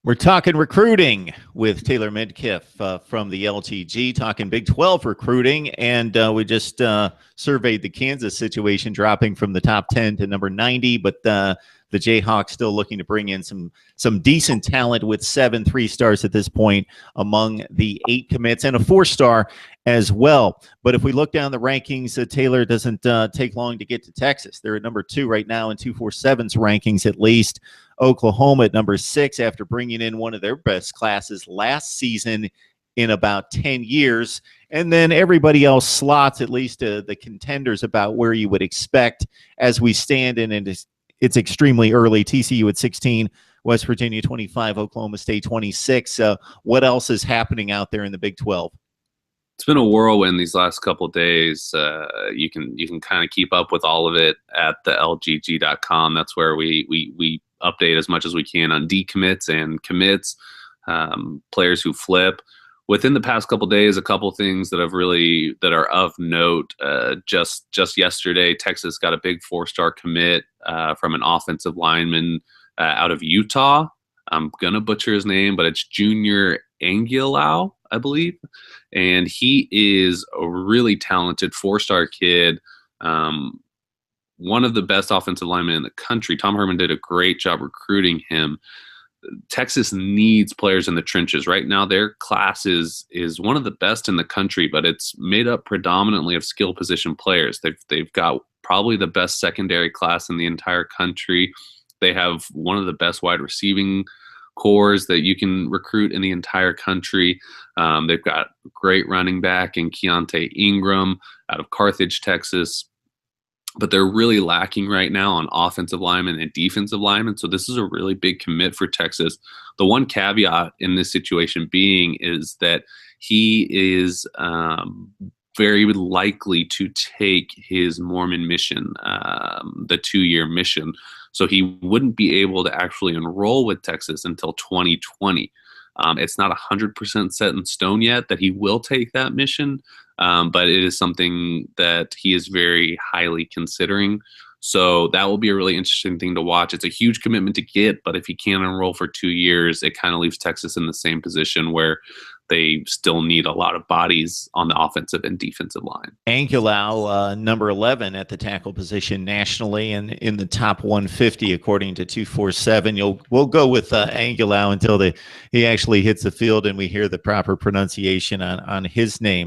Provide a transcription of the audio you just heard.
We're talking recruiting with Taylor Midkiff from the LTG, talking Big 12 recruiting, and we just surveyed the Kansas situation, dropping from the top 10 to number 90, but the Jayhawks still looking to bring in some decent talent with 7 3-stars at this point among the 8 commits and a 4-star as well. But if we look down the rankings, Taylor, doesn't take long to get to Texas. They're at number 2 right now in 247's rankings, at least. Oklahoma at number 6 after bringing in one of their best classes last season in about 10 years. And then everybody else slots, at least the contenders, about where you would expect as we stand in. And it's extremely early. TCU at 16, West Virginia 25, Oklahoma State 26. What else is happening out there in the Big 12? It's been a whirlwind these last couple of days. You can kind of keep up with all of it at the LGG.com. That's where we update as much as we can on decommits and commits, players who flip. Within the past couple of days, a couple things that are of note. Just yesterday, Texas got a big 4-star commit from an offensive lineman out of Utah. I'm gonna butcher his name, but it's Junior Angulau, I believe, and he is a really talented 4-star kid. One of the best offensive linemen in the country. Tom Herman did a great job recruiting him. Texas needs players in the trenches. Right now, their class is one of the best in the country, but it's made up predominantly of skill position players. They've got probably the best secondary class in the entire country. They have one of the best wide receiving cores that you can recruit in the entire country. They've got great running back in Keontae Ingram out of Carthage, Texas. But they're really lacking right now on offensive linemen and defensive linemen. So this is a really big commit for Texas. The one caveat in this situation being is that he is very likely to take his Mormon mission, the 2-year mission. So he wouldn't be able to actually enroll with Texas until 2020. It's not 100% set in stone yet that he will take that mission, but it is something that he is very highly considering. So that will be a really interesting thing to watch. It's a huge commitment to get, but if he can't enroll for 2 years, it kind of leaves Texas in the same position where they still need a lot of bodies on the offensive and defensive line. Angulau, number 11 at the tackle position nationally and in the top 150, according to 247. We'll go with Angulau until he actually hits the field and we hear the proper pronunciation on his name.